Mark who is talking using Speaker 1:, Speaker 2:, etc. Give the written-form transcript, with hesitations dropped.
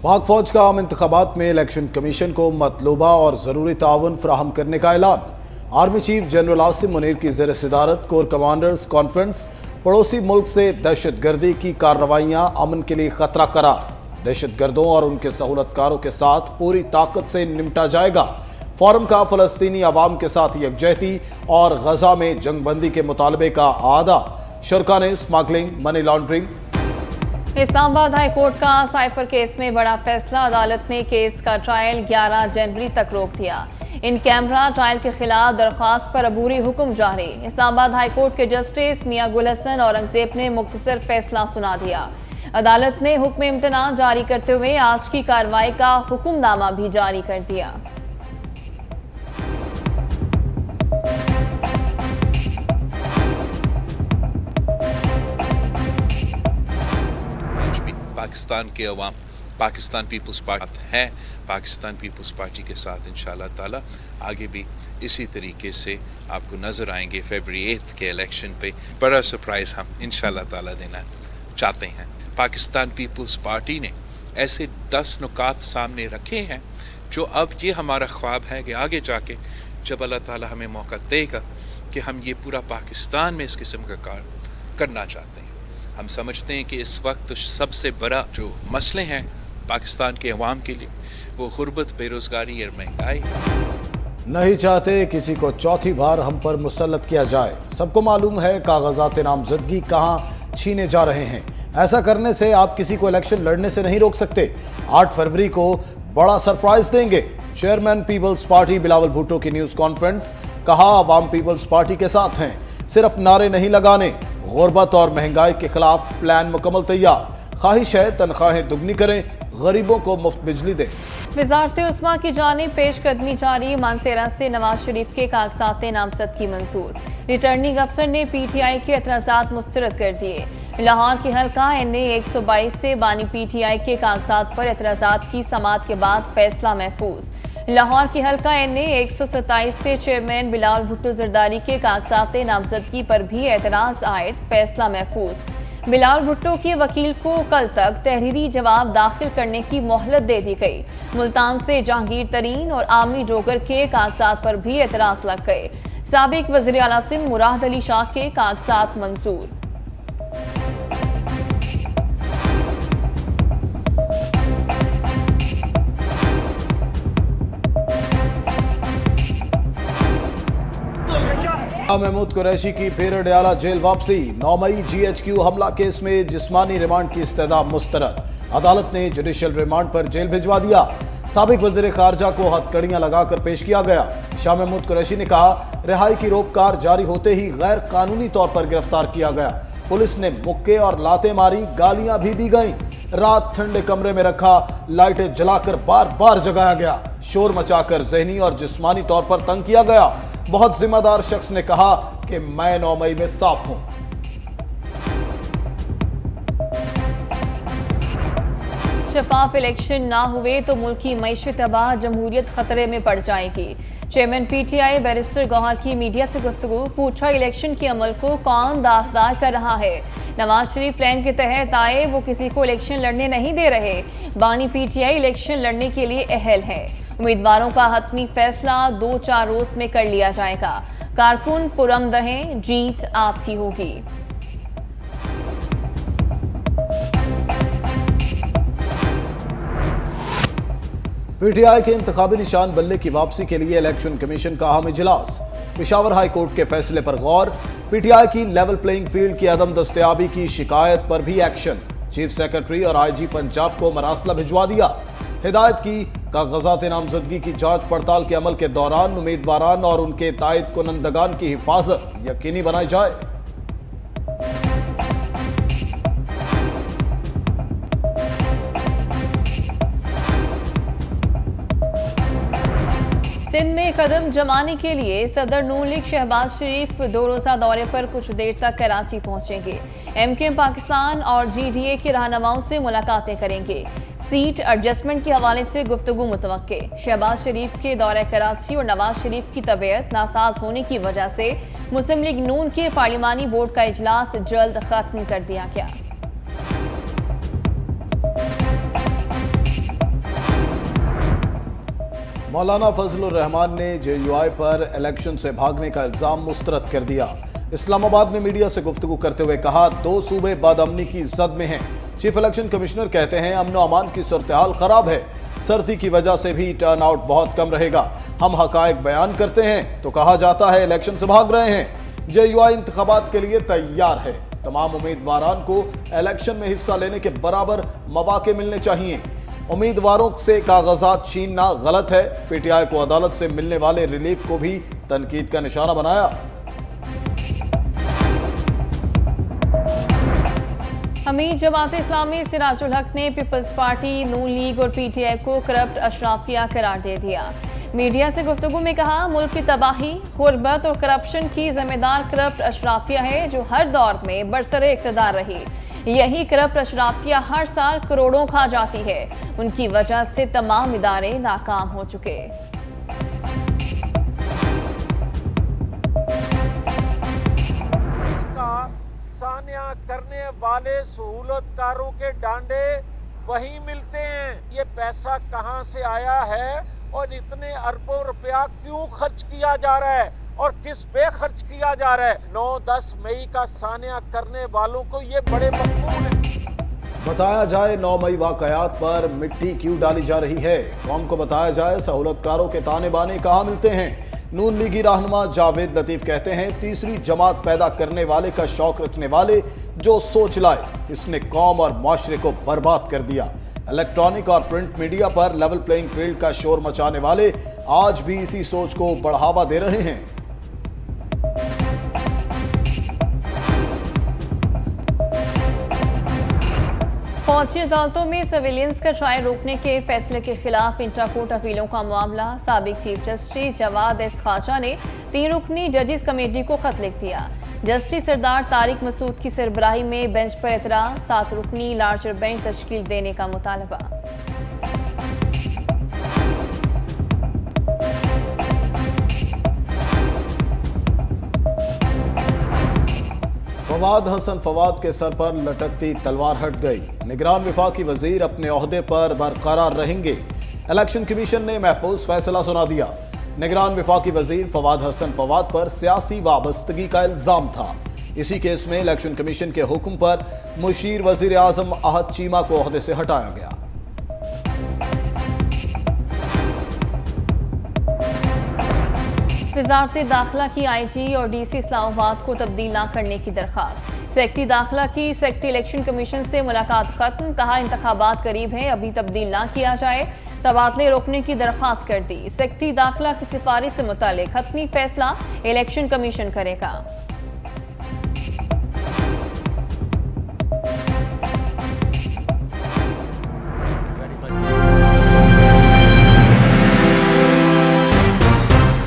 Speaker 1: पाक फौज का आम इंतखाबात में इलेक्शन कमीशन को मतलूबा और ज़रूरी ताउन फराहम करने का ऐलान। Army chief general Asim Munir की ज़ेर सदारत कोर कमांडर्स कॉन्फ्रेंस। पड़ोसी मुल्क से दहशत गर्दी की कार्रवाइयाँ अमन के लिए खतरा करार। दहशत गर्दों और उनके सहूलतकारों के साथ पूरी ताकत से निपटा जाएगा। फोरम का फ़लस्तीनी अवाम के साथ यकजहती और गजा में जंगबंदी के मुतालबे का आदा। शुरका ने smuggling, money laundering.
Speaker 2: Islamabad high court का साइफर केस में बड़ा फैसला। अदालत ने केस का ट्रायल 11 जनवरी तक रोक दिया। इन कैमरा ट्रायल के खिलाफ दरख्वास्त पर अबूरी हुक्म जारी। इस्लामाबाद हाई कोर्ट के जस्टिस मियां गुल हसन औरंगजेब ने मुख्तसर फैसला सुना दिया। अदालत ने हुक्म इम्तना जारी करते हुए आज की कार्रवाई का हुक्मनामा भी जारी कर दिया।
Speaker 3: पाकिस्तान के अवाम पाकिस्तान पीपल्स पार्टी है, पाकिस्तान पीपल्स पार्टी के साथ इंशाल्लाह ताला आगे भी इसी तरीके से आपको नज़र आएंगे। फरवरी 8 के इलेक्शन पे बड़ा सरप्राइज़ हम इंशाल्लाह ताला देना चाहते हैं। पाकिस्तान पीपल्स पार्टी ने ऐसे 10 नुकात सामने रखे हैं जो अब ये हमारा ख्वाब है कि आगे जाके जब अल्लाह ताला हमें मौका देगा कि हम ये पूरा पाकिस्तान में इस किस्म का कार्य करना चाहते हैं। हम समझते हैं कि इस वक्त सबसे बड़ा जो मसले हैं पाकिस्तान के अवाम के लिए वो गुर्बत, बेरोजगारी और महंगाई।
Speaker 1: नहीं चाहते किसी को चौथी बार हम पर मुसल्लत किया जाए। सबको मालूम है कागजात नामजदगी कहाँ छीने जा रहे हैं। ऐसा करने से आप किसी को इलेक्शन लड़ने से नहीं रोक सकते। 8 फरवरी को बड़ा सरप्राइज देंगे। चेयरमैन पीपल्स पार्टी बिलावल भुट्टो की न्यूज कॉन्फ्रेंस। कहा अवाम पीपल्स पार्टी के साथ हैं, सिर्फ नारे नहीं लगाने। गुर्बत और महंगाई के खिलाफ प्लान मुकम्मल तैयार। ख्वाहिश है तनख्वाहें दुगनी करें, गरीबों को मुफ्त बिजली दें।
Speaker 2: वज़ारत उस्मा की जानिब पेशकदमी जारी। मानसेरा से नवाज शरीफ के कागजात नामजदगी मंजूर। रिटर्निंग अफसर ने PTI के एतराज़ात मुस्तरद कर दिए। लाहौर की हल्का NA 122 से बानी PTI के कागजात पर एतराज़ात की समाअत के बाद फैसला महफूज। लाहौर की हल्का NA 127 से चेयरमैन बिलावल भुट्टो जरदारी के कागजात नामजदगी पर भी एतराज़ आयद, फैसला महफूज। बिलावल भुट्टो के वकील को कल तक तहरीरी जवाब दाखिल करने की मोहलत दे दी गई। मुल्तान से जहांगीर तरीन और आमी डोगर के कागजात पर भी एतराज़ लग गए। साबिक वज़ीर आला सिंध मुराद अली शाह के कागजात मंजूर।
Speaker 1: महमूद कुरैशी की फिर अडयाला जेल वापसी। 9 मई GHQ हमला केस में जिस्मानी रिमांड की इस्तदा मुस्तरद। अदालत ने जुडिशल रिमांड पर जेल भिजवा दिया। साबिक वज़ीर खारजा को हथकड़ियां लगाकर पेश किया गया। शाह महमूद कुरैशी ने कहा रिहाई की रोपकार जारी होते ही गैर कानूनी तौर पर गिरफ्तार किया गया। पुलिस ने मुक्के और लातें मारी, गालियां भी दी गईं। रात ठंडे कमरे में रखा, लाइटें जलाकर बार बार जगाया गया। शोर मचाकर जहनी और जिस्मानी तौर पर तंग किया गया। बहुत जिम्मेदार शख्स ने कहा कि मैं 9 मई में साफ हूं।
Speaker 2: शफाफ इलेक्शन ना हुए तो मुल्क की मईशत तबाह, जमहूरियत खतरे में पड़ जाएगी। चेयरमैन PTI बैरिस्टर गौहर की मीडिया से गुफ्तगू। पूछा इलेक्शन के अमल को कौन दाखदार कर रहा है। नवाज शरीफ प्लान के तहत आए, वो किसी को इलेक्शन लड़ने नहीं दे रहे। बानी PTI इलेक्शन लड़ने के लिए अहल है। उम्मीदवारों का हतमी फैसला 2-4 रोज में कर लिया जाएगा। कारकुन पुरम रहें, जीत आपकी होगी।
Speaker 1: PTI के इंतखाबी निशान बल्ले की वापसी के लिए इलेक्शन कमीशन का अहम इजलास। पेशावर हाई कोर्ट के फैसले पर गौर। PTI की लेवल प्लेइंग फील्ड की अदम दस्तयाबी की शिकायत पर भी एक्शन। चीफ सेक्रेटरी और IG पंजाब को मरासला भिजवा दिया। हिदायत की कागजात नामजदगी की जांच पड़ताल के अमल के दौरान उम्मीदवारान और उनके तायद कुनंदगान की हिफाजत यकीनी बनाई जाए।
Speaker 2: सिंध में कदम जमाने के लिए सदर नून लीग शहबाज शरीफ 2 रोजा दौरे पर कुछ देर तक कराची पहुंचेंगे। MKM पाकिस्तान और GDA के रहनुमाओं से मुलाकातें करेंगे। सीट एडजस्टमेंट के हवाले से गुफ्तगू मुतवक्के। शहबाज शरीफ के दौरे कराची और नवाज शरीफ की तबीयत नासाज होने की वजह से मुस्लिम लीग नून के पार्लिमानी बोर्ड का इजलास जल्द खत्म कर दिया गया।
Speaker 1: मौलाना फजलुर रहमान ने JUI पर इलेक्शन से भागने का इल्जाम मुस्तरद कर दिया। इस्लामाबाद में मीडिया से गुफ्तगू करते हुए कहा, 2 सूबे बदअमनी की जद में हैं। चीफ इलेक्शन कमिश्नर कहते हैं, अमन अमान की सूरत-ए-हाल खराब है, सर्दी की वजह से भी टर्नआउट बहुत कम रहेगा। हम हकायक बयान करते हैं तो कहा जाता है इलेक्शन से भाग रहे हैं। JUI इंतखाबात के लिए तैयार है। तमाम उम्मीदवारान को इलेक्शन में हिस्सा लेने के बराबर मौके मिलने चाहिए। उम्मीदवारों से कागजात छीनना गलत है। PTI को अदालत से मिलने वाले रिलीफ को भी तनकीद का निशाना बनाया।
Speaker 2: अमीर जमात इस्लामी सिराजुल हक ने पीपल्स पार्टी, नून लीग और PTI को करप्ट अशराफिया करार दे दिया। मीडिया से गुफ्तगू में कहा, मुल्क की तबाही, गुर्बत और करप्शन की जिम्मेदार करप्ट अशराफिया है जो हर दौर में बरसरे इक़्तिदार रही। यही करप्ट अशराफिया हर साल करोड़ों खा जाती है। उनकी वजह से तमाम इदारे नाकाम हो चुके।
Speaker 4: सानिया करने वाले सहूलतकारों के डांडे वहीं मिलते हैं। ये पैसा कहां से आया है और इतने अरबों रुपया क्यों खर्च किया जा रहा है और किस पे खर्च किया जा रहा है। 9-10 मई का सानिया करने वालों को ये बड़े मकबूल है।
Speaker 1: बताया जाए 9 मई वाकयात पर मिट्टी क्यों डाली जा रही है। कौम को बताया जाए सहूलतकारों के ताने बाने कहाँ मिलते हैं। नून लीगी रहनुमा जावेद लतीफ कहते हैं, तीसरी जमात पैदा करने वाले का शौक रखने वाले जो सोच लाए, इसने कौम और माशरे को बर्बाद कर दिया। इलेक्ट्रॉनिक और प्रिंट मीडिया पर लेवल प्लेइंग फील्ड का शोर मचाने वाले आज भी इसी सोच को बढ़ावा दे रहे हैं।
Speaker 2: फौजी अदालतों में सर्विलियंस का ट्रायल रोकने के फैसले के खिलाफ इंट्राकोर्ट अपीलों का मामला। साबिक चीफ जस्टिस जवाद एस खाजा ने 3 रुकनी जजेस कमेटी को खत लिख दिया। जस्टिस सरदार तारिक मसूद की सरबराही में बेंच पर एतराज, 7 रुकनी लार्जर बेंच तश्कील देने का मुतालबा।
Speaker 1: फवाद हसन फवाद के सर पर लटकती तलवार हट गई। निगरान वफाकी वजीर अपने ओहदे पर बरकरार रहेंगे। इलेक्शन कमीशन ने महफूज फैसला सुना दिया। निगरान वफाकी वजीर फवाद हसन फवाद पर सियासी वाबस्तगी का इल्जाम था। इसी केस में इलेक्शन कमीशन के हुक्म पर मुशीर वजीर आजम अहद चीमा को ओहदे से हटाया गया।
Speaker 2: वजारत दाखिला की IG और DC इस्लामाबाद को तब्दील न करने की दरख्वास्त। सेक्रेटरी दाखिला की सेक्रेटरी इलेक्शन कमीशन से मुलाकात खत्म, कहा इंतखाबात करीब है, अभी तब्दील ना किया जाए। तबादले रोकने की दरख्वास्त कर दी। सेक्रेटरी दाखिला की सिफारिश से मुतालिक हतमी फैसला इलेक्शन कमीशन करेगा।